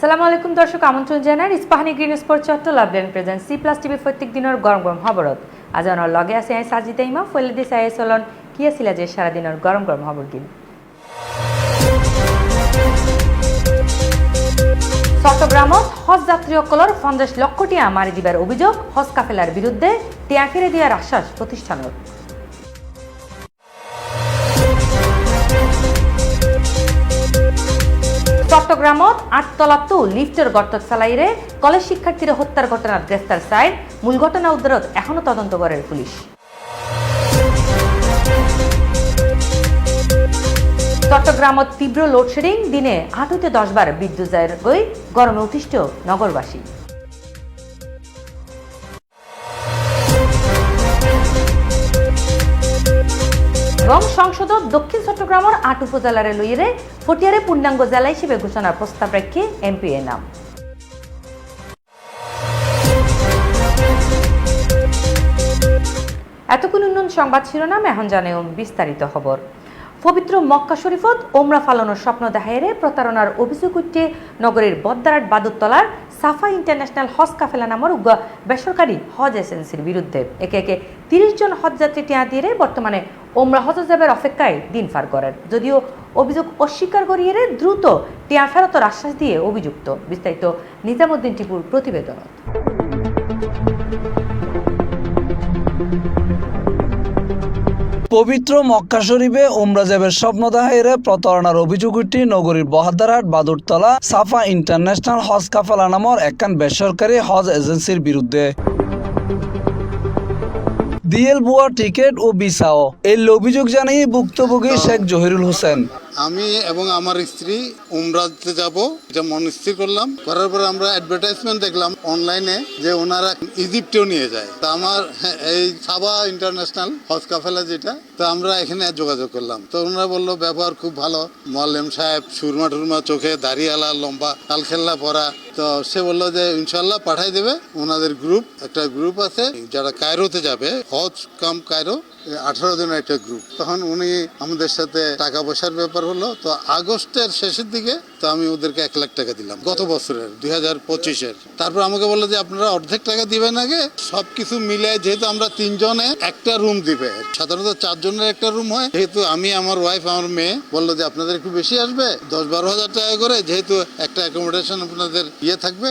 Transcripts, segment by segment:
আসসালামু আলাইকুম দর্শক, আমন্ত্রণ জানাই ইস্পাহানি গ্রিন স্পোর্ট চট্ট লাভলেন প্রেজেন্ট সি প্লাস টিভি প্রত্যেক দিনের গরম গরম খবরত আজ আমার লগে আছে আই সাজিদা ইমা ফলে দিস আই চলন কি আছিল যে সারা দিনের গরম গরম খবর গিন। চট্টগ্রামত হজ যাত্রীসকলৰ 50 লক্ষ টিয়া মারি দিবার অভিযোগ হজ কাফেলার বিরুদ্ধে টিয়া ফিরে দিয়ার আশ্বাস প্রতিষ্ঠানের। চট্টগ্রামত 8 তলাতো লিফটের গর্তত ফেলাইরে কলেজ শিক্ষার্থীরা হত্যার ঘটনার গ্রেফতার সাইড মূল ঘটনা উদ্ধারত এখনো তদন্ত করে পুলিশ। চট্টগ্রামত তীব্র লোডশেডিং, দিনে 8 হতে 10 বার বিদ্যুৎ যায় গই, গরমে অতিষ্ঠ নগরবাসী। এবং সংসদত দক্ষিণ চট্টগ্রামের 8 উপজেলার লইরে ফটিয়ারে পূর্ণাঙ্গ জেলা হিসেবে ঘোষণার প্রস্তাব রাখে এমপি এর নাম। এতক্ষণ উন্নয়ন সংবাদ শিরোনাম, এখন জানেও বিস্তারিত খবর। পবিত্র মক্কা শরীফত ওমরা ফালানোর স্বপ্ন দেখাইরে প্রতারণার অভিযোগ উঠে নগরের বদ্দারাট বাদুরতলার সাফা ইন্টারন্যাশনাল হজ কাফেলা নামের বেসরকারি হজ এজেন্সির বিরুদ্ধে একে একে 30 জন হজযাত্রী টিয়া দিয়ে বর্তমানে ওমরা হজ যাবের অপেক্ষায় দিন পার করেন। যদিও অভিযোগ অস্বীকার করিয়ে দ্রুত টিয়া ফেরতের আশ্বাস দিয়ে অভিযুক্ত। বিস্তারিত নিজামুদ্দিন টিপুর প্রতিবেদন। পবিত্র মক্কা শরীফে উমরা যাবের স্বপ্ন দেখাইরে প্রতারণার অভিযোগ উঠি নগরীর বহাদারহাট বাদুরতলা সাফা ইন্টারন্যাশনাল হজ কাফেলা নামের একখান বেসরকারি হজ এজেন্সির বিরুদ্ধে ডিএল ভুয়া টিকিট ও ভিসাও এই অভিযোগ জানিয়ে ভুক্তভোগী শেখ জহিরুল হোসেন। আমি এবং আমার স্ত্রী উমরাতে যাব, এটা মন স্থির করলাম। করার পরে আমরা অ্যাডভার্টাইজমেন্ট দেখলাম অনলাইনে যে ওনারা ইজিপ্টেও নিয়ে যায়। তা আমার এই সাবা ইন্টারন্যাশনাল হজ কাফেলা যেটা, তো আমরা এখানে যোগাযোগ করলাম। তো ওনারা বললো ব্যবহার খুব ভালো, মোয়াল্লেম সাহেব সুরমা টুরমা চোখে, দাড়িওয়ালা, লম্বা কালখেল্লা পরা। তো সে বললো যে ইনশাল্লাহ পাঠাই দেবে। ওনাদের একটা গ্রুপ আছে যারা কায়রোতে যাবে, হজ কাম কায়রো, 18 জনের একটা গ্রুপ। তখন উনি আমাদের সাথে টাকা পয়সার ব্যাপার হলো। তো আগস্টের শেষের দিকে তো আমি ওদেরকে 1 লাখ টাকা দিলাম, গত বছরের 2025-এর। তারপর আমাকে বললো যে আপনারা অর্ধেক টাকা দিবেন আগে, সবকিছু মিলে যেহেতু আমরা 3 জনে একটা রুম দিবে, সাধারণত 4 জনের একটা রুম হয়, যেহেতু আমি, আমার ওয়াইফ, আমার মেয়ে, বললো যে আপনাদের একটু বেশি আসবে, 10-12 হাজার টাকা করে, যেহেতু একটা অ্যাকোমোডেশন আপনাদের থাকবে।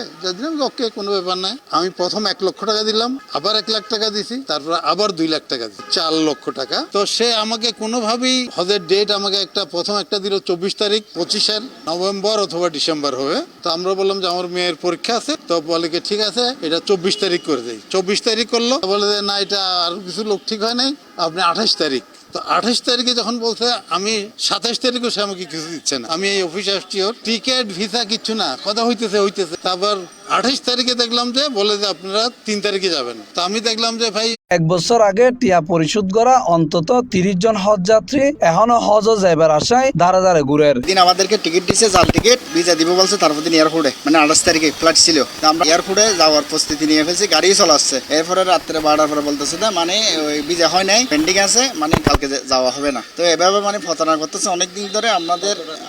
ওকে, কোনো ব্যাপার নাই। আমি প্রথম 1 লক্ষ টাকা দিলাম, আবার 1 লাখ টাকা দিছি, তারপর আবার 2 লাখ টাকা দিছি, 4 লক্ষ টাকা। তো সে আমাকে কোনোভাবেই হজের ডেট আমাকে প্রথম একটা দিল 24 তারিখ, 25 নভেম্বর অথবা ডিসেম্বর হবে। তো আমরা বললাম যে আমার মেয়ের পরীক্ষা আছে। তো বলে কি ঠিক আছে, এটা 24 তারিখ করে দেয়। 24 তারিখ করলো, বলে যে না, এটা আরো কিছু লোক ঠিক হয় নাই, আপনি 28 তারিখ। তো 28 তারিখে যখন বলছে, আমি 27 তারিখও সে আমাকে কিছু দিচ্ছে না। আমি এই অফিসে আসছি, ওর টিকিট ভিসা কিচ্ছু না, কথা হইতেছে। তারপর 28 তারিখে দেখলাম যে বলে যে আপনারা 3 তারিখে যাবেন। তো আমি দেখলাম যে ভাই, 1 বছর আগে টিয়া পরিশোধ করা অন্তত 30 জন হজ যাত্রী এখনো হজ যাইবার আশায় দাঁড়া দাঁড়ে ঘুরের। দিন আমাদেরকে টিকিট দিছে, জাল টিকিট, ভিসা দিব বলছে। তারপর দিন এয়ারপোর্টে, মানে 28 তারিখে ফ্লাইট ছিল, আমরা এয়ারপোর্টে যাওয়ার প্রস্তুতি নিয়ে ফেলছি, গাড়ি চলে আসছে। এরপরে রাত্রে 12টার পরে বলতেছে না, মানে ওই ভিসা হয় নাই, পেন্ডিং আছে, মানে কালকে যাওয়া হবে না। তো এভাবে মানে প্রতারণা করতেছে অনেকদিন ধরে।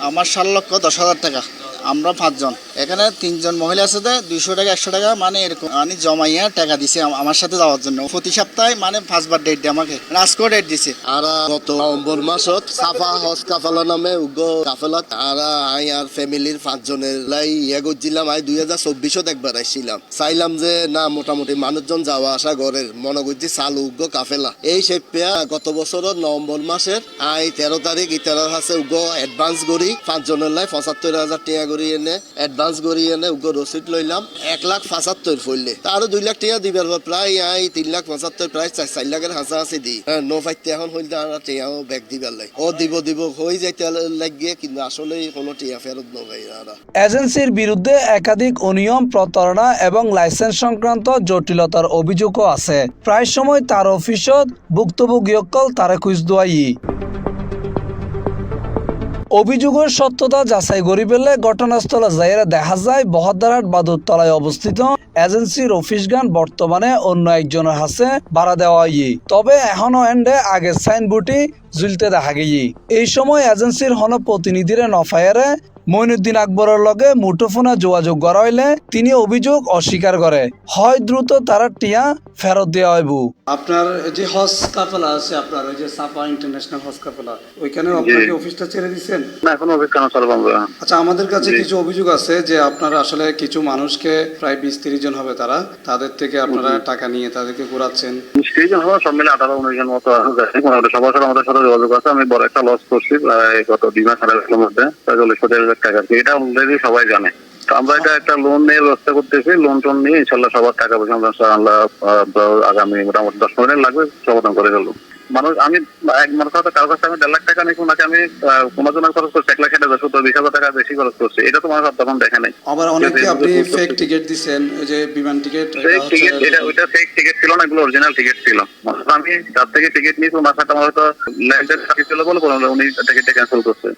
আমার 7 লক্ষ 10 হাজার টাকা, আমরা 5 জন, এখানে 3 জন মহিলা আছে, 200 টাকা 100 টাকা মানে এরকম মানে জমাইয়া টাকা দিছে আমার সাথে যাওয়ার জন্য। প্রতি সপ্তাহে মানে 5 বার ডেট দিয়ে আমাকে, আজকেও ডেট দিছে। আর গত নভেম্বর মাসত সাফা হজ কাফেলা নামে কাফেলা আর আই আর ফ্যামিলির 5 জনের লাই করছিলাম। আই 2024-ত একবার আইছিলাম, চাইলাম যে না মোটামুটি মানুষজন যাওয়া আসা ঘরের মনে করছি চালু কাফেলা। এই সেপা গত বছরের নভেম্বর মাসের আই 13 তারিখ ইতারার হাসে অ্যাডভান্স করি 5 জনের লাই 75,000 টাকা করি এনে অ্যাডভান্স করি এনে রসিদ লইলাম 1,75,000 ফইলে। তারও 2 লাখ টাকা দিবার প্রায় আই 3,75,000, প্রায় 4 লাখের হাসা আছে দি নো ফাইতে এখন হইল টিয়াও ব্যাগ দিবার লাই। ও দিব হয়ে যাইতে লাগিয়ে, কিন্তু আসলে কোনো টিয়া ফেরত নয়। এজেন্সির বিরুদ্ধে একাধিক অনিয়ম, প্রতারণা এবং লাইসেন্স সংক্রান্ত জটিলতার অভিযোগও আছে। প্রায় সময় তার অফিসত ভুক্তভোগীসকল তারে খুঁজ দোয়াই। অভিযোগের সত্যতা যাচাই করি পেলে ঘটনাস্থলে যাইয়ে দেখা যায় বহদ্দারহাট বাদুরতলায় অবস্থিত এজেন্সির অফিসগান বর্তমানে অন্য একজনের হাতে ভাড়া দেওয়া। তবে এখনো এন্ডে আগের সাইনবোর্ডটি ঝুলতে দেখা গিয়ে। এই সময় এজেন্সির হন প্রতিনিধিরে নফায়ারে মইনুদ্দিন আকবরের লগে মুঠোফোনে যোগাযোগ করা হইলে তিনি অভিযোগ অস্বীকার করে, হয় দ্রুত তারা টিয়া ফেরত দেওয়া হইব। আপনার যে হজ কাফেলা আছে, আপনার ওই যে সাফা ইন্টারন্যাশনাল হজ কাফেলা, ওইখানে আপনাকে অফিসটা ছেড়ে দিচ্ছেন? না, এখন অফিস কেন চালু করবো? আচ্ছা, আমাদের কাছে কিছু অভিযোগ আছে যে আপনারা আসলে কিছু মানুষকে, প্রায় 20-30 জন হবে তারা, তাদের থেকে আপনারা টাকা নিয়ে তাদেরকে ঘোরাচ্ছেন। 20-30 জন হবে, সব মিলে 18-19 জন মতো আছে। মোটামুটি সবার সাথে আমাদের সাথে যোগাযোগ আছে। আমি বড় একটা লস করছি গত 2 মাস আড়াইশের মধ্যে, 40,000 টাকা। এটা অলরেডি সবাই জানে। তো আমরা এটা একটা লোন নিয়ে ব্যবস্থা করতেছি। লোন টোন নিয়ে ইনশাল্লাহ সবার টাকা পয়সা আল্লাহ আগামী মোটামুটি 10 মিনিট লাগবে সমাধান করে ফেলবো। মানুষ আমি এক মানুষ কারো কাছে আমি 1.5 লাখ টাকা নিই, ওনাকে আমি কোনো জনের খরচ করছি 1,70,000 টাকা বেশি খরচ করছি। এটা তো মানুষ তখন দেখে নাই। আবার অনেকে আপনি ফেক টিকিট দিচ্ছেন, ওই যে বিমান টিকিট। ওইটা ফেক টিকিট ছিল না, এগুলো অরিজিনাল টিকিট ছিল। আমি তার থেকে টিকিট নিয়েছি, ওনার সাথে আমার হয়তো ল্যান্ডের সাথে ছিল বলে উনি টিকিটটা ক্যান্সেল করছে।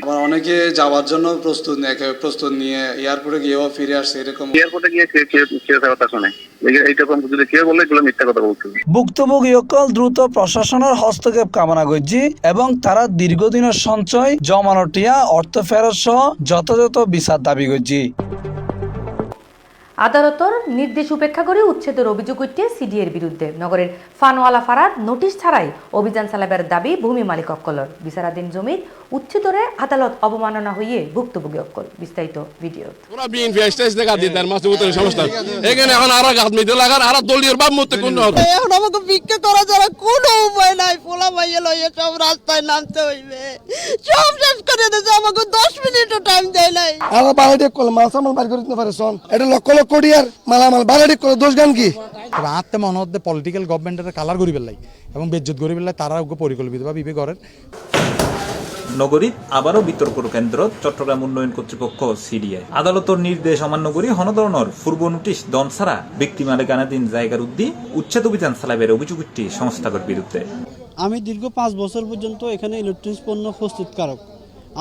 আবার অনেকে যাওয়ার জন্য প্রস্তুত নিয়ে এয়ারপোর্টে গিয়েও ফিরে আসছে, এরকম। এয়ারপোর্টে গিয়ে কথা শুনে এইরকম যদি কেউ বলে এগুলো মিথ্যা কথা বলছে। ভুক্তভোগীসকল দ্রুত প্রশাসনের হস্তক্ষেপ কামনা করছি এবং তারা দীর্ঘদিনের সঞ্চয় জমানো টিয়া অর্থ ফেরত সহ যথাযথ বিচার দাবি করছি। আদালতর নির্দেশ উপেক্ষা করে উচ্ছেদের অভিযোগ উঠছে সিডিএর বিরুদ্ধে। নগরের ফানওয়ালা ফারাদ নোটিশ ছাড়াই অভিযান চালাবার দাবি ভূমি মালিক অক্কলর। বিচারাধীন জমির উচ্ছেদরে আদালত অবমাননা হইয়ে ভুক্তভোগী অক্কল। বিস্তারিত ভিডিও। ওরা বিএনপি স্টেজ দেখা দিতার মাছ উত্তর সমস্যা এখানে এখন আর গাত মিতে লাগার আর দলীয় বাপ মতে কোন হবে এখন আমাকে ভিক্ষা করা ছাড়া কোনো উপায় নাই। পোলা মাইয়া লইয়া সব রাস্তায় নামতে হইবে, সব শেষ করে দিয়েছে। আমাকে 10 মিনিটও টাইম দেয় নাই। আর বাড়ি কল মাছ আমার বাড়ি করে দিতে পারে শোন, এটা লক্ষ লক্ষ কোটি আর মালামাল বাড়ি করে দোষ গান কি রাতে মনে হচ্ছে পলিটিক্যাল গভর্নমেন্টের কালার করি পেলাই এবং বেজ্জত করি পেলাই তারা পরিকল্পিতভাবে বিবে করেন। নগরীত আবারও বিতর্কর কেন্দ্র চট্টগ্রাম উন্নয়ন কর্তৃপক্ষ সিডিএ। আদালতের নির্দেশ অমান্য করে হনধরনের পূর্ব নোটিশ দন ছাড়া ব্যক্তি মালিকানাধীন জায়গার উদ্দি উচ্ছেদ অভিযান চালাবের অভিযোগ উঠছে সংস্থার বিরুদ্ধে। আমি দীর্ঘ 5 বছর পর্যন্ত এখানে ইলেকট্রনিক্স পণ্য প্রস্তুতকারক।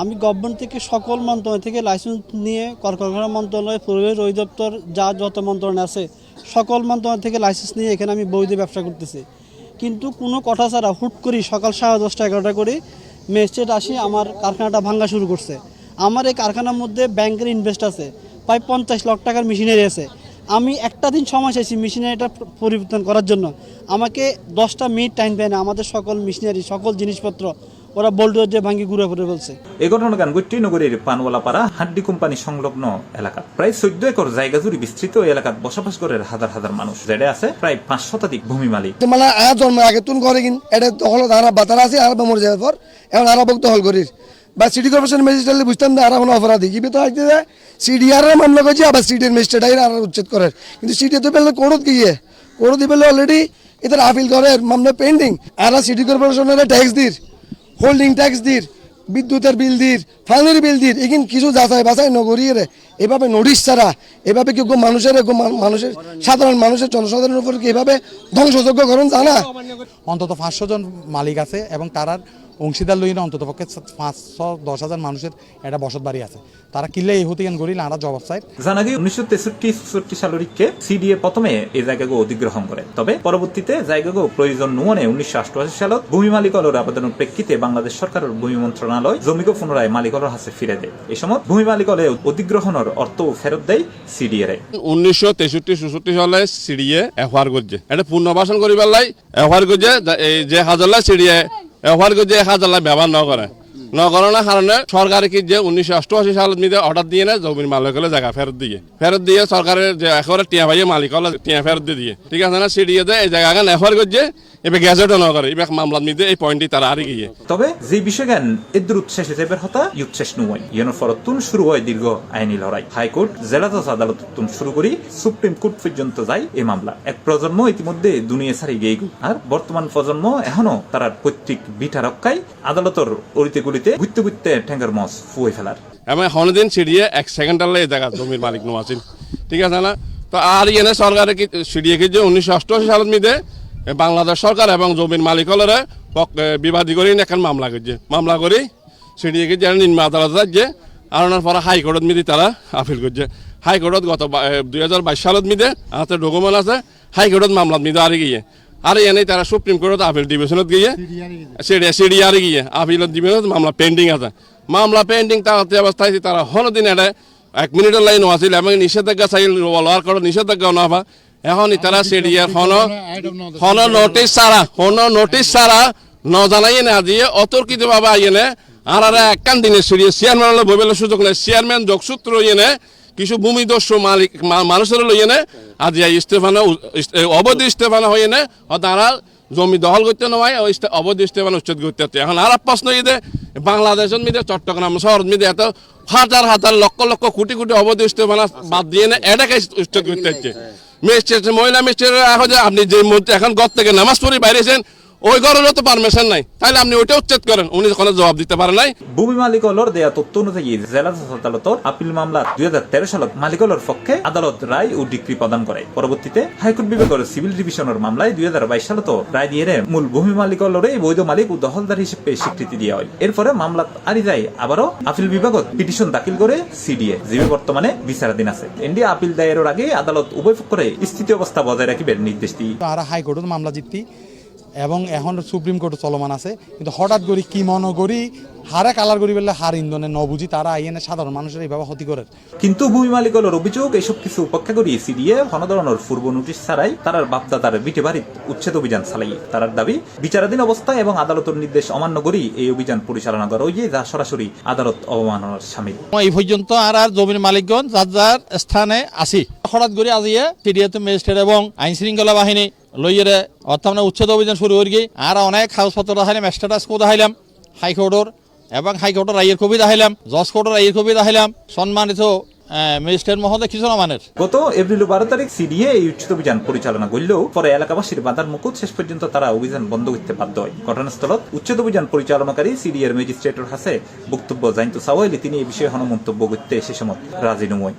আমি গভর্নমেন্ট থেকে সকল মন্ত্রণালয় থেকে লাইসেন্স নিয়ে কলকারখানা মন্ত্রণালয়, পরিবেশ অধিদপ্তর, যা যত মন্ত্রণালয় আছে সকল মন্ত্রণালয় থেকে লাইসেন্স নিয়ে এখানে আমি বৈধ ব্যবসা করতেছি। কিন্তু কোনো কথা ছাড়া হুট করি সকাল 10:30 11টা করে ম্যাজিস্ট্রেট আসি আমার কারখানাটা ভাঙা শুরু করছে। আমার এই কারখানার মধ্যে ব্যাংকের ইনভেস্ট আছে, প্রায় 50 লাখ টাকার মেশিনারি আছে। আমি একটা দিন সময় চাইছি মেশিনারিটা পরিবর্তন করার জন্য, আমাকে 10টা মিনিট টাইম দেয় না। আমাদের সকল মেশিনারি, সকল জিনিসপত্র ওরা বোল্ডার দিয়ে ভাঙি ঘুরে ঘুরে বলছে। এই ঘটনা গানগুটি নগরীর পানওয়ালাপাড়া হাড্ডি কোম্পানি সংলগ্ন এলাকা। প্রায় 14 একর জায়গা জুড়ে বিস্তৃত এলাকার বসবাস করে হাজার হাজার মানুষ, যেটা আছে প্রায় 5 শতাধিক ভূমি মালিক। মানে জন্ম আগে তুন করে কিন এটা দখল ধারা বাতার আছে আর মরে যাওয়ার পর এখন আর বক দখল করিস বা সিটি কর্পোরেশন ম্যাজিস্ট্রেট বুঝতাম না আর কোনো অপরাধী কি তো আসতে যায় সিডিআর মামলা করছে, আবার সিটির ম্যাজিস্ট্রেট আর উচ্ছেদ করে। কিন্তু সিটি তো পেলে কোর্ট গিয়ে কোর্ট দিয়ে পেলে অলরেডি এদের আপিল করে মামলা পেন্ডিং। আর সিটি কর্পোরেশনের ট্যাক্স দির, হোল্ডিং ট্যাক্স দির, বিদ্যুতের বিল দির, ফানের বিল দির, এখান কিছু যাচাই বাছাই নগরীয় এভাবে নোটিশ ছাড়া এভাবে কি মানুষের সাধারণ মানুষের জনসাধারণের উপর কি এভাবে ধ্বংসযোগ্য করুন জানা। অন্তত 500 জন মালিক আছে এবং তারার অংশীদার লইলে অন্তত পক্ষে 510,000 মানুষের একটা বসত বাড়ি আছে। তারা কিনলে এই হতে গেন গরিল আরা জবাব চাই। জানা গিয়ে 1963-64 সালের সিডিএ প্রথমে এই জায়গাগুলো অধিগ্রহণ করে, তবে পরবর্তীতে জায়গাগুলো প্রয়োজন নুয়নে 1988 সালত ভূমি মালিকলের আবেদনের প্রেক্ষিতে বাংলাদেশ সরকারের ভূমি মন্ত্রণালয় জমিকে পুনরায় মালিকলের হাতে ফিরে দেয়। এই সময় ভূমি মালিকলে অধিগ্রহণের অর্থ ফেরত দেয় সিডিএ। 1963-64 সালে সিডিএ এফআর করছে, এটা পুনর্বাসন করিবার লাই এফআর করছে যে হাজারলা সিডিএ এফআর করছে 1000 ব্যবহার না কারণে সরকারে কি যে 1988 সালের মধ্যে অর্ডার দিয়ে না জমির মালিকলে জায়গা ফেরত দিয়ে সরকারের যে এখরে টিয়া ভাইয়ে মালিকলে টিয়া ফেরত দিয়ে ঠিক আছে না। সিডিএ এই জায়গা এফআর করছে এবার গ্যাজেটও না করে, এবার মামলার মধ্যে এই পয়েন্টটি তারা হারিয়ে গিয়ে। তবে যে বিষয় জ্ঞান এদের উচ্ছেস হিসেবে হতা উচ্ছেস নয় ইয়নের ফরতুন শুরু হয় দীর্ঘ আইনি লড়াই। হাইকোর্ট, জেলা জজ আদালত শুরু করি সুপ্রিম কোর্ট পর্যন্ত যায় এই মামলা। এক প্রজন্ম ইতিমধ্যে দুনিয়া ছাড়ি গিয়ে আর বর্তমান প্রজন্ম এখনো তারা পৈতৃক বিটা রক্ষায় আদালতের অলিতে গলিতে ঘুরতে ঘুরতে ঠ্যাঙ্গার মস ফুয়ে ফেলার। আমি হনদিন সিডিএ 1 সেকেন্ড এই জায়গা জমির মালিক নোয়াছিল ঠিক আছে না। তো আর ইয়ে সরকারে কি সিডিএ কি যে 1988 সালের মধ্যে বাংলাদেশ সরকার এবং জমির মালিকলের বিবাদী করে এখন মামলা করে সিডিএ কি নিম্ন আদালত যাচ্ছে আনার পরে হাইকোর্টের মধ্যে তারা আপিল করছে। হাইকোর্টত গত 2022 সালত মধ্যে হাতে ডকুমেন্ট আছে, হাইকোর্টত মামলার মধ্যে হারিয়ে গিয়ে আর এনে তারা সুপ্রিম কোর্টত আপিল ডিভিশনত গিয়ে সিডিআর গিয়ে আপিল ডিভিশনত মামলা পেন্ডিং আছে মামলা পেন্ডিং তাতে অবস্থায় তারা হনদিন এটা 1 মিনিটের লাইন আছিল এবং নিষেধাজ্ঞা চাইল লোয়ার কোর্ট নিষেধাজ্ঞা না এখন তারা সিডিআর হন নোটিশ ছাড়া ন জানাই না দিয়ে অতর্কিত ভাবে আইনে আর একখান দিনে চেয়ারম্যান বইবেলার সুযোগ নেই চেয়ারম্যান যোগসূত্র ইয়ে কিছু ভূমিদস্যু মালিক মানুষের লইয়ে নে আজ ইস্তেফানো অবৈধ ইস্তেফানো হয়ে নে তারা জমি দখল করতে নয় অবৈধ ইস্তেফানো উচ্ছেদ করতে এখন আর প্রশ্ন ইয়ে বাংলাদেশের মিদে চট্টগ্রাম শহর মিদে এত হাজার হাজার লক্ষ লক্ষ কোটি কোটি অবৈধ ইস্তেফানো বাদ দিয়ে না এটাকে উচ্ছেদ করতে হচ্ছে মিস্ট্রেট মহিলা মিস্ট্রেট আপনি যে এখন ঘর থেকে নামাজ পড়ে বাইরেছেন ওই ঘরেরও তো পারমিশন নাই তাহলে আপনি ওইটা উচ্ছেদ করেন উনি কোনো জবাব দিতে পারে নাই ভূমি মালিকলর দেয়া তথ্য অনুযায়ী জেলা আদালতর আপিল মামলা 2013 সালত মালিকলর পক্ষে আদালত রায় ও ডিক্রি প্রদান করে পরবর্তীতে হাইকোর্ট বিভাগের সিভিল ডিভিশনের মামলায় 2022 সালত রায় দিয়ে মূল ভূমি মালিকলরে বৈধ মালিক ও দখলদার হিসেবে স্বীকৃতি দেওয়া হয় এরপরে মামলা আরি যায় আবারও আপিল বিভাগত পিটিশন দাখিল করে সিডিএ যিনি বর্তমানে বিচারাধীন আছে এনডি আপিল দায়েরের আগে আদালত উভয় পক্ষরে স্থিতি অবস্থা বজায় রাখিবার নির্দেশ দিয়ে আর হাইকোর্টের মামলা জিততি এবং এখন সুপ্রিম কোর্ট চলমান আছে কিন্তু হঠাৎ করে কি মনে করি হারে কালার করি বললে হার ইন্ধনে ন বুঝি তারা আইনে সাধারণ মানুষের এইভাবে ক্ষতি করে কিন্তু ভূমি মালিকলর অভিযোগ এসব কিছু উপেক্ষা করি সিডিএ কোনো ধরনের পূর্ব নোটিশ ছাড়াই তার বাপদাদার বিটে বাড়িত উচ্ছেদ অভিযান চালাই তার দাবি বিচারাধীন অবস্থায় এবং আদালতের নির্দেশ অমান্য করি এই অভিযান পরিচালনা করা হইয়ে যা সরাসরি আদালত অবমাননার সামিল এই পর্যন্ত আর জমির মালিকগণ যার যার স্থানে আসি হঠাৎ করে আজিয়ে সিডিএতে ম্যাজিস্ট্রেট এবং আইন শৃঙ্খলা বাহিনী লইয়ে অর্থাৎ উচ্ছেদ অভিযান শুরু করি আর অনেক কাগজপত্র দেখাইলাম স্ট্যাটাস কো দেখাইলাম হাইকোর্টের এবং হাইকোর্টের রায়ের কপি দেখাইলাম জজ কোর্টের রায়ের কপি দেখাইলাম সম্মানিত ম্যাজিস্ট্রেট মহোদয় কিছু না মানের গত এপ্রিল 12 তারিখ সিডিএ এই উচ্ছেদ অভিযান পরিচালনা করলেও পরে এলাকাবাসীর বাধার মুকুট শেষ পর্যন্ত তারা অভিযান বন্ধ করতে বাধ্য হয় ঘটনাস্থলত উচ্ছেদ অভিযান পরিচালনাকারী সিডিএর ম্যাজিস্ট্রেটের কাছে বক্তব্য জানতে চাওয়াইলে তিনি এই বিষয়ে মন্তব্য করতে সে সময় রাজি নয়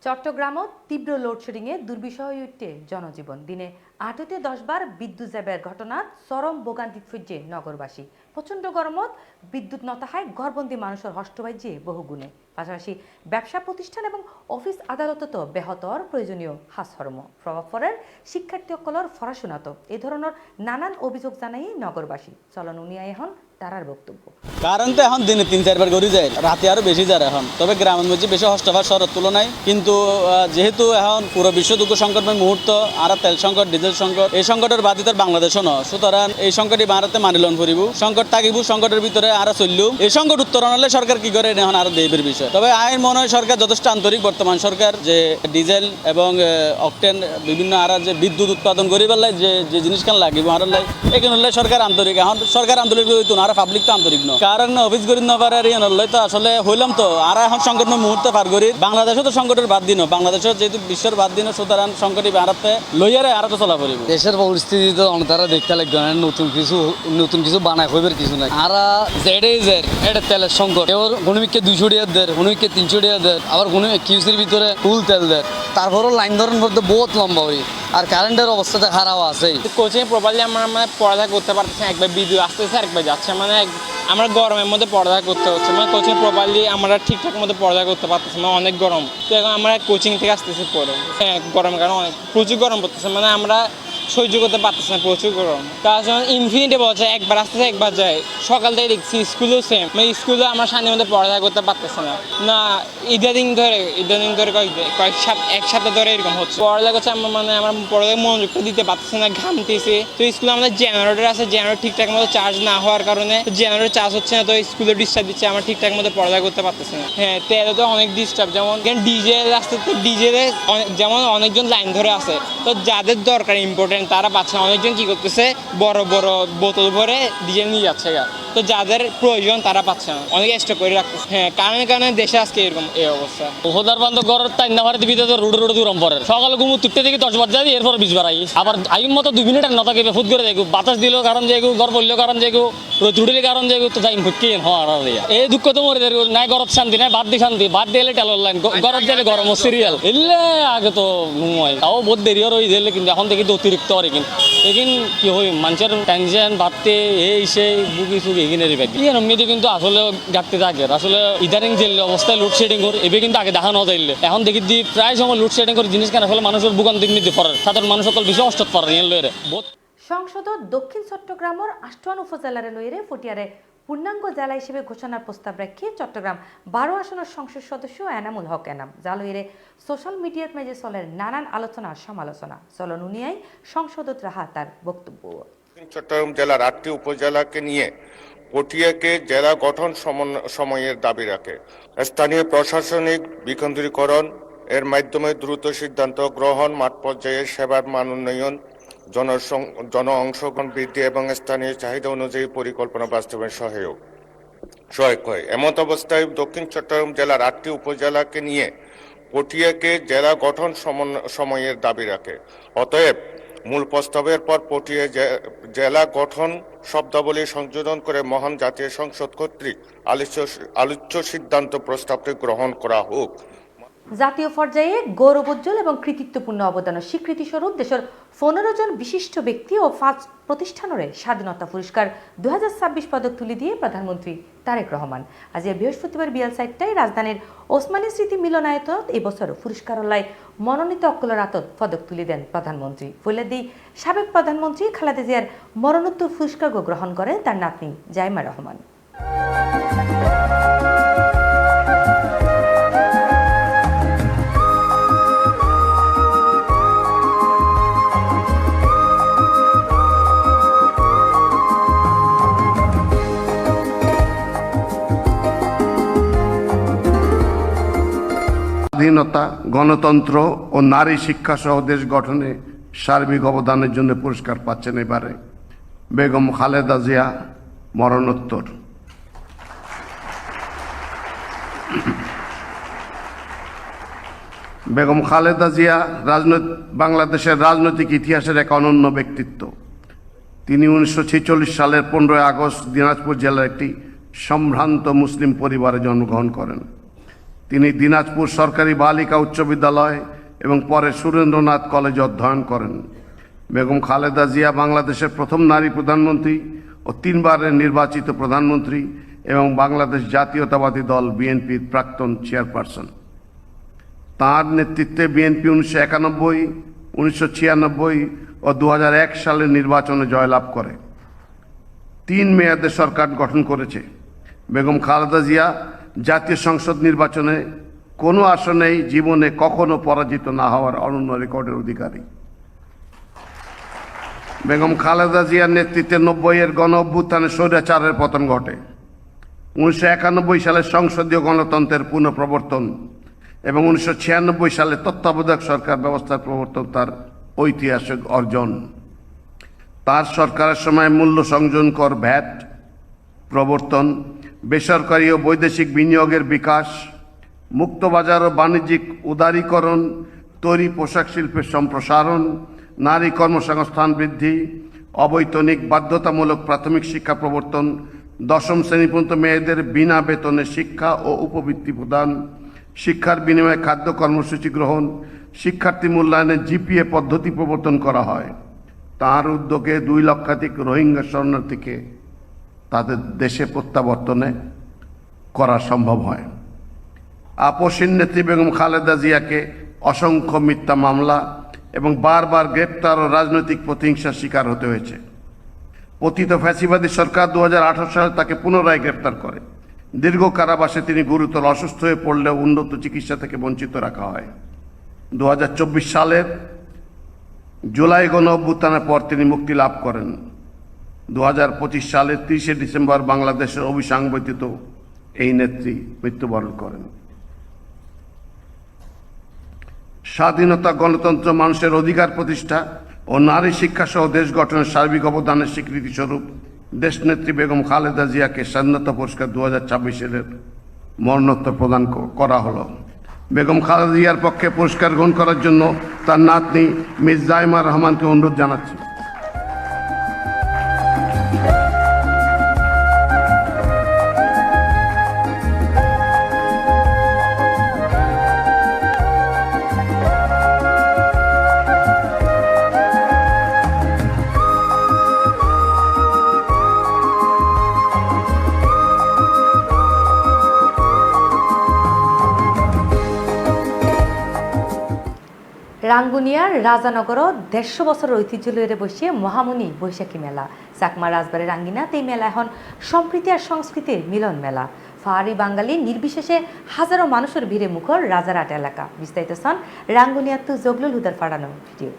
চট্টগ্রামত তীব্র লোডশেডিংয়ে দুর্বিষহ উঠতে জনজীবন দিনে 8-10 বার বিদ্যুৎ যাবের ঘটনাত চরম ভোগান্তি ফুটছে নগরবাসী প্রচণ্ড গরমত বিদ্যুৎ নতাহায় ঘরবন্দি মানুষের হষ্টবাইজে বহুগুণে পাশাপাশি ব্যবসা প্রতিষ্ঠান এবং অফিস আদালতত ব্যাহতর প্রয়োজনীয় হাসহর্ম প্রভাব পড়ের শিক্ষার্থীসকলের পড়াশোনাত এই ধরনের নানান অভিযোগ জানাই নগরবাসী চলন উনিয়া এখন তারার বক্তব্য কারণ তো এখন দিনে 3-4 বার করে যায় রাতে আরো বেশি যায় এখন তবে গ্রামের মধ্যে বেশি হস্তভার শহরের তুলনায় কিন্তু যেহেতু এখন পুরো বিশ্ব দুঃখ সংকটময় মুহূর্ত আর তেল সংকট ডিজেল সংকট এই সংকটের বাধিতার বাংলাদেশও নয় সুতরাং এই সংকটই ভারতে মানিলন করিব সংকট থাকিব সংকটের ভিতরে আর চললেও এই সংকট উত্তরণ হলে সরকার কি করে এখন আরো দেবের বিষয় তবে আইন মনে হয় সরকার যথেষ্ট আন্তরিক বর্তমান সরকার যে ডিজেল এবং অকটেন বিভিন্ন আর যে বিদ্যুৎ উৎপাদন করি পেলাই যে জিনিসখান লাগিব আর এখানে হলে সরকার আন্তরিক এখন সরকার আন্তরিক হইতো না আর পাবলিক তো আন্তরিক নয় কারণ অফিস করি না পারে আর হলে তো আসলে হইলাম তো আর এখন সংকটময় মুহূর্তে পার করি বাংলাদেশও তো সংকটের বাদ দিন বাংলাদেশের যেহেতু বিশ্বের বাদ দিন সুতরাং সংকটই ভারতে লইয়ারে আর তো চলা পড়িব দেশের পরিস্থিতি তো তারা দেখতে লাগবে না নতুন কিছু বানায় হইবার কিছু নাই আর এটা তেলের সংকট এবার গণমিককে 200 টাকা দেয় গণমিককে 300 টাকা দেয় আবার কোনো কিউসির ভিতরে ফুল তেল দেয় তারপরও লাইন ধরন করতে বহুত লম্বা হই আর কারেন্টের অবস্থাটা খারাপ আছে কোচিং প্রপারলি আমরা মানে পড়ালেখা করতে পারতেছি একবার বিদ্যুৎ আসতেছে একবার যাচ্ছে মানে আমরা গরমের মধ্যে পড়ালেখা করতে হচ্ছে মানে কোচিং প্রপারলি আমরা ঠিকঠাক মতো পড়ালেখা করতে পারতেছি মানে অনেক গরম তো এখন আমরা কোচিং থেকে আসতেছি পড়ে হ্যাঁ গরমের কারণে অনেক প্রচুর গরম পড়তেছে মানে আমরা সহ্য করতে পারতেছে না প্রচুর গরম তার জন্য ইনফিনিটি বলছে একবার আসতেছে একবার যায় সকাল থেকে দেখছি স্কুলেও সেম মানে স্কুলে আমরা শান্তির মধ্যে পড়ালেখা করতে পারতেছে না ইদানিং ধরে এক সপ্তাহ ধরে এরকম হচ্ছে পড়ালেখা করছে আমরা পড়ালেখা মনোযোগটা দিতে পারতেছি না ঘামতেছে তো স্কুলে আমাদের জেনারেটর আছে জেনারেটর ঠিকঠাক মতো চার্জ না হওয়ার কারণে জেনারেটর চার্জ হচ্ছে না তো স্কুলে ডিস্টার্ব দিচ্ছে আমরা ঠিকঠাক মতো পড়ালেখা করতে পারতেছি না হ্যাঁ তেলে তো অনেক ডিস্টার্ব যেমন ডিজে আসতে ডিজেলে যেমন অনেকজন লাইন ধরে আছে তো যাদের দরকার ইম্পর্টেন্ট তারা পাচ্ছে না অনেকজন কি করতেছে বড় বড় বোতল ভরে ডিজেল নিয়ে যাচ্ছে তো যাদের প্রয়োজন তারা পাচ্ছে না অনেক এক্সট্রা করে রাখতেছে হ্যাঁ কারণে দেশে আজকে এরকম এই অবস্থা ওহদার বান্ধব গড়ের তাই না ভারত ভিতরে রোডে দূরম পড়ে সকালে ঘুমু তুটতে থেকে 10 বার যাই এরপর 20 বার আই আবার আইন মতো 2 মিনিট না থাকে ফুট করে দেখো বাতাস দিল কারণ যেগু ঘর বললো কারণ যেগু রোদ উঠলে কারণ যেগু তো যাই ফুটকে হওয়ার এই দুঃখ তো মরে দেখো নাই গরত শান্তি নাই বাদ দি শান্তি বাদ দিলে টেলর লাইন গরত দিলে গরম সিরিয়াল এলে আগে তো ঘুমায় তাও বহুত দেরি হয়ে দিলে কিন্তু এখন থেকে তো অতিরিক্ত আর কিন্তু কি হই মানুষের টেনশন বাড়তে এই সেই বুকি সুকি এগিয়ে রিব্যাগ এমনিতে কিন্তু আসলে ঘাটতি থাকে আসলে ইদারিং যে অবস্থায় লোডশেডিং করে এবে কিন্তু আগে দেখানো যাইলে এখন দেখি দি প্রায় সময় লোডশেডিং করে জিনিস কেন আসলে মানুষের বুকান দিক নিতে পারে সাধারণ মানুষ সকল বেশি অষ্ট পারে সংসদ দক্ষিণ চট্টগ্রামের ৮ উপজেলার লইরে ফটিয়ারে পূর্ণাঙ্গ জেলা হিসেবে ঘোষণার প্রস্তাব রাখি চট্টগ্রাম ১২ আসনের সংসদ সদস্য এনামুল হক এনাম যা লইরে সোশ্যাল মিডিয়ার মাঝে চলের নানান আলোচনা সমালোচনা চলন উনিয়াই সংসদত রাহা তার বক্তব্য। চট্টগ্রাম জেলার ৮টি উপজেলাকে নিয়ে পটিয়াকে জেলা গঠন সময়ের দাবি রাখে। স্থানীয় প্রশাসনিক বিকেন্দ্রীকরণ এর মাধ্যমে দ্রুত সিদ্ধান্ত গ্রহণ, মাঠ পর্যায়ে সেবার মান উন্নয়ন, জন অংশগ্রহণ বৃদ্ধি এবং স্থানীয় চাহিদা অনুযায়ী পরিকল্পনা বাস্তবায়ন সহায়ক হয়। এমত অবস্থায় দক্ষিণ চট্টগ্রাম জেলার ৮টি উপজেলাকে নিয়ে পটিয়াকে জেলা গঠন সময়ের দাবি রাখে। অতএব মূল প্রস্তাবের পর পটিয়া জেলা গঠন শব্দাবলী সংযোজন করে মহান জাতীয় সংসদ কর্তৃক আলোচ্য সিদ্ধান্ত প্রস্তাবটি গ্রহণ করা হোক। জাতীয় পর্যায়ে গৌরবোজ্জ্বল এবং কৃতিত্বপূর্ণ অবদানের স্বীকৃতি স্বরূপ দেশের ১৫ জন বিশিষ্ট ব্যক্তি ও ৫ প্রতিষ্ঠানের স্বাধীনতা পুরস্কার ২০২৬ পদক তুলে দিয়ে প্রধানমন্ত্রী তারেক রহমান আজ বৃহস্পতিবার বিয়াল ৪টায় রাজধানীর ওসমানী স্মৃতি মিলনায়তন এবছর পুরস্কারালয় মনোনীত অক্কলরাতত পদক তুলে দেন প্রধানমন্ত্রী। ফৈলাদি সাবেক প্রধানমন্ত্রী খালেদা জিয়ার মরণোত্তর পুরস্কার গ্রহণ করেন তার নাতনি জাইমা রহমান। স্বাধীনতা, গণতন্ত্র ও নারী শিক্ষা সহ দেশ গঠনে সার্বিক অবদানের জন্য পুরস্কার পাচ্ছেন এবারে বেগম খালেদা জিয়া মরণোত্তর। বেগম খালেদা জিয়া বাংলাদেশের রাজনৈতিক ইতিহাসের এক অনন্য ব্যক্তিত্ব। তিনি 1946 সালের 15 আগস্ট দিনাজপুর জেলার একটি সম্ভ্রান্ত মুসলিম পরিবারে জন্মগ্রহণ করেন। তিনি দিনাজপুর সরকারি বালিকা উচ্চ বিদ্যালয় এবং পরে সুরেন্দ্রনাথ কলেজে অধ্যয়ন করেন। বেগম খালেদা জিয়া বাংলাদেশের প্রথম নারী প্রধানমন্ত্রী ও 3 বারের নির্বাচিত প্রধানমন্ত্রী এবং বাংলাদেশ জাতীয়তাবাদী দল বিএনপির প্রাক্তন চেয়ারপারসন। তাঁর নেতৃত্বে বিএনপি 1991, 1996 ও 2001 সালের নির্বাচনে জয়লাভ করে 3 মেয়াদে সরকার গঠন করেছে। বেগম খালেদা জিয়া জাতীয় সংসদ নির্বাচনে কোনো আসনেই জীবনে কখনো পরাজিত না হওয়ার অনন্য রেকর্ডের অধিকারী। বেগম খালেদা জিয়ার নেতৃত্বে 90-এর গণ অভ্যুত্থানে স্বৈরাচারের পতন ঘটে। 1991 সালে সংসদীয় গণতন্ত্রের পুনঃপ্রবর্তন এবং 1996 সালে তত্ত্বাবধায়ক সরকার ব্যবস্থার প্রবর্তন তার ঐতিহাসিক অর্জন। তার সরকারের সময় মূল্য সংযোজন কর ভ্যাট প্রবর্তন, বেসরকারি ও বৈদেশিক বিনিয়োগের বিকাশ, মুক্তবাজার ও বাণিজ্যিক উদারীকরণ, তৈরি পোশাক শিল্পের সম্প্রসারণ, নারী কর্মসংস্থান বৃদ্ধি, অবৈতনিক বাধ্যতামূলক প্রাথমিক শিক্ষা প্রবর্তন, 10ম শ্রেণী পর্যন্ত মেয়েদের বিনা বেতনে শিক্ষা ও উপবৃত্তি প্রদান, শিক্ষার বিনিময়ে খাদ্য কর্মসূচি গ্রহণ, শিক্ষার্থী মূল্যায়নে জিপিএ পদ্ধতি প্রবর্তন করা হয়। তাঁর উদ্যোগে 2 লক্ষাধিক রোহিঙ্গা শরণার্থীকে তাদের দেশে প্রত্যাবর্তনে করা সম্ভব হয়। আপসীন নেত্রী বেগম খালেদা জিয়াকে অসংখ্য মিথ্যা মামলা এবং বারবার গ্রেপ্তার ও রাজনৈতিক প্রতিহিংসার শিকার হতে হয়েছে। পতিত ফ্যাসিবাদী সরকার 2018 সালে তাকে পুনরায় গ্রেপ্তার করে। দীর্ঘ কারাবাসে তিনি গুরুতর অসুস্থ হয়ে পড়লেও উন্নত চিকিৎসা থেকে বঞ্চিত রাখা হয়। 2024 সালের জুলাই গণ অভ্যুত্থানের পর তিনি মুক্তি লাভ করেন। 2025 সালের 30শে ডিসেম্বর বাংলাদেশের অবিসংবাদিত এই নেত্রী মৃত্যুবরণ করেন। স্বাধীনতা, গণতন্ত্র, মানুষের অধিকার প্রতিষ্ঠা ও নারী শিক্ষা সহ দেশ গঠনের সার্বিক অবদানের স্বীকৃতি স্বরূপ দেশনেত্রী বেগম খালেদা জিয়াকে স্বাধীনতা পুরস্কার 2026-এর মরণোত্তর প্রদান করা হলো। বেগম খালেদা জিয়ার পক্ষে পুরস্কার গ্রহণ করার জন্য তার নাতনি মিস জাইমা রহমানকে অনুরোধ জানাচ্ছি। রাঙ্গুনিয়ার রাজানগর 150 বছরের ঐতিহ্য লইরে বসিয়ে মহামণি বৈশাখী মেলা। চাকমা রাজবাড়ির আঙ্গিনাত এই মেলা এখন সম্প্রীতি আর সংস্কৃতির মিলন মেলা। ফাহারি বাঙালি নির্বিশেষে হাজারো মানুষের ভিড়ে মুখর রাজারহাট এলাকা। বিস্তারিত সন রাঙ্গুনিয়াত জগলুল হুদার ফাড়ানো ভিডিও।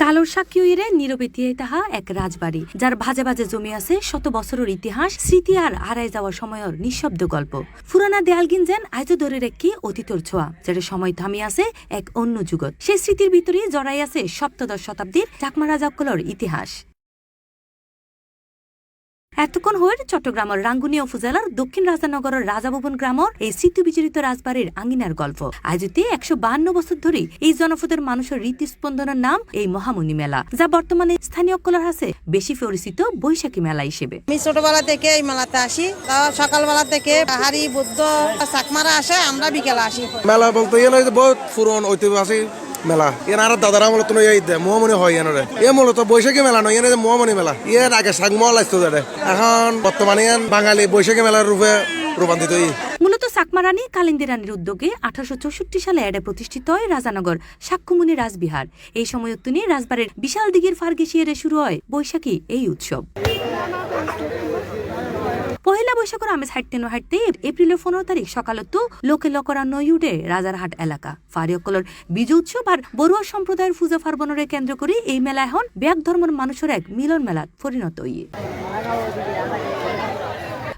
কালোর সাক্ষী হইরে নীরবে তিয়াই তাহা এক রাজবাড়ি, যার ভাজে ভাজে জমি আছে শত বছরের ইতিহাস, স্মৃতি আর হারাই যাওয়ার সময়ের নিঃশব্দ গল্প। ফুরানা দেয়ালগিন যেন আজও ধরে রেখে অতীতর ছোঁয়া, যেটা সময় থামি আছে এক অন্য যুগত। সেই স্মৃতির ভিতরে জড়াই আছে সপ্তদশ শতাব্দীর চাকমা রাজাকলর ইতিহাস। এতক্ষণ হয়ে চট্টগ্রামের রাঙ্গুনিয়া উপজেলার দক্ষিণ রাজানগরের রাজাভবন গ্রামের এই স্মৃতি বিচরিত রাজবাড়ির আঙ্গিনার গল্প। আজতে 152 বছর ধরে এই জনপদের মানুষের রীতিস্পন্দনের নাম এই মহামণি মেলা, যা বর্তমানে স্থানীয় কলার আছে বেশি পরিচিত বৈশাখী মেলা হিসেবে। আমি ছোটবেলা থেকে এই মেলাতে আসি, সকালবেলা থেকে পাহাড়ি বৌদ্ধ চাকমারা আসে, আমরা বিকেলে আসি। মেলা বলতে গেলে বহুত পুরন ঐতিহাসিক মেলা। এর আর দাদারা মূলত মহামণি হয় এনারে, এ মূলত বৈশাখী মেলা নয়, এনে মহামণি মেলা। এর আগে সাংমল আসতো যারে, এখন বর্তমানে বাঙালি বৈশাখী মেলার রূপে রূপান্তরিত। মূলত চাকমা রানী কালিন্দী রানীর উদ্যোগে 1864 সালে এডে প্রতিষ্ঠিত হয় রাজানগর সাক্ষ্যমুনি রাজবিহার। এই সময় তিনি রাজবাড়ির বিশাল দিঘির ফার্গেশিয়ারে শুরু হয় বৈশাখী এই উৎসব। পহেলা বৈশাখের আমেজ হাঁটতে হাঁটতে এপ্রিলের 15 তারিখ সকালত লোকে লকরা নই উঠে রাজারহাট এলাকা। ফারিয়কলর বীজ উৎসব আর বড়ুয়া সম্প্রদায়ের পূজা পার্বণরে কেন্দ্র করে এই মেলা এখন ব্যাগ ধর্মের মানুষের এক মিলন মেলাত পরিণত হইয়ে।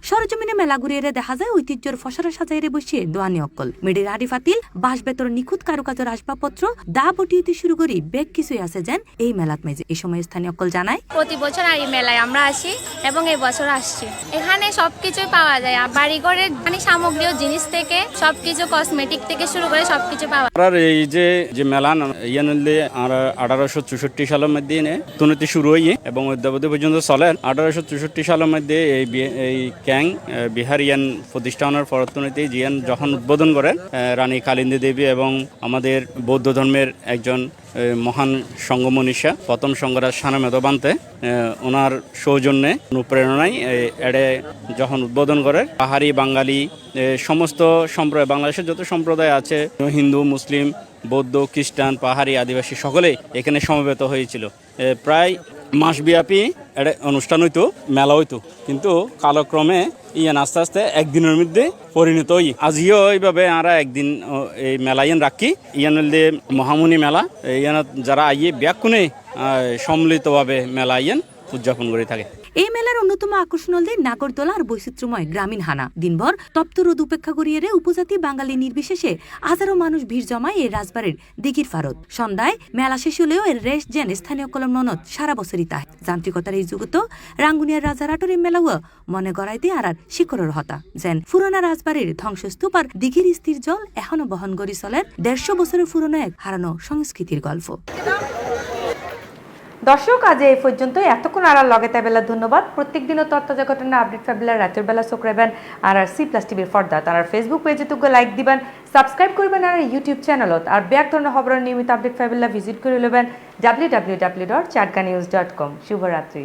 সরজমিনে মেলা ঘুরিয়ে দেখা যায় ঐতিহ্যের ফসরা সাজাইরে বসিয়ে দোয়ানি অক্কল, মেডির হাড়ি ফাতিল, বাঁশ বেতর নিখুঁত কারুকাজের আসবাবপত্র দা বটিতে শুরু করি বেগ কিছুই আছে যেন এই মেলাত মেজে। এই সময় স্থানীয় অক্কল জানায়, প্রতি বছর এই মেলায় আমরা আসি এবং এই বছর আসছি। এখানে সবকিছুই পাওয়া যায়, বাড়িঘরের সামগ্রীয় জিনিস থেকে সবকিছু, কসমেটিক থেকে শুরু করে সবকিছু পাওয়া যায়। এই যে মেলা ইয়ানলে 1864 সালের মধ্যে তুনতি শুরু হয়ে এবং অদ্যাবধি পর্যন্ত চলে। 1864 সালের মধ্যে এই ক্যাং বিহারিয়ান প্রতিষ্ঠানের পরবর্তীতে জিয়ান যখন উদ্বোধন করেন রানী কালিন্দী দেবী এবং আমাদের বৌদ্ধ ধর্মের একজন মহান সঙ্গমনীষা প্রথম সঙ্গরাজ সানমেদবান্তে ওনার সৌজন্যে অনুপ্রেরণায় এডে যখন উদ্বোধন করে পাহাড়ি বাঙালি সমস্ত সম্প্রদায়, বাংলাদেশের যত সম্প্রদায় আছে হিন্দু, মুসলিম, বৌদ্ধ, খ্রিস্টান, পাহাড়ি, আদিবাসী সকলেই এখানে সমবেত হয়েছিল। প্রায় মাসব্যাপী এটা অনুষ্ঠান হইতো, মেলা হইতো, কিন্তু কালক্রমে ইয়ান আস্তে আস্তে একদিনের মধ্যে পরিণত হই। আজিও এইভাবে আমরা একদিন এই মেলা ইয়ান রাখি, ইয়ান মহামণি মেলা। ইয়ান যারা আইয়ে ব্যাকুনে সম্মিলিতভাবে মেলা ইয়ান উদযাপন করে থাকে। এই মেলার অন্যতম আকর্ষণ হল নাগরদোলা আর বৈচিত্র্যময় গ্রামীণ হানা। দিনভর তপ্ত রোদ উপেক্ষা করিয়ে উপজাতি বাঙালি নির্বিশেষে হাজারো মানুষ ভিড় জমায় এই রাজবাড়ির দিঘির ফারত। সন্ধ্যায় মেলা শেষ হলেও এর রেশ যেন স্থানীয় কলম ননদ সারা বছরই তাই। যান্ত্রিকতার এই যুগত রাঙ্গুনিয়ার রাজারহাটের এই মেলাও মনে গড়াই দিয়ে আর শিখরের হতা যেন পুরোনা রাজবাড়ির ধ্বংসস্তূপ আর দিঘির স্থির জল এখনো বহন করি চলেন 150 বছরের পুরনো এক হারানো সংস্কৃতির গল্প। দর্শক, আজ এই পর্যন্ত। এতক্ষণ আর লগে তাইবেলা ধন্যবাদ। প্রত্যেক দিনও তথ্য ঘটনা আপডেট পাবেলা রাতের বেলা চোখ রাখবেন আর C+ টিভির পর্দা তার ফেসবুক পেজে তুগ লাইক দিবেন, সাবস্ক্রাইব করবেন আর ইউটিউব চ্যানেলত। আর ব্যাক ধরনের খবরের নিয়মিত আপডেট পাবেলা ভিজিট করে নেবেন www.chatganews.com। শুভরাত্রি।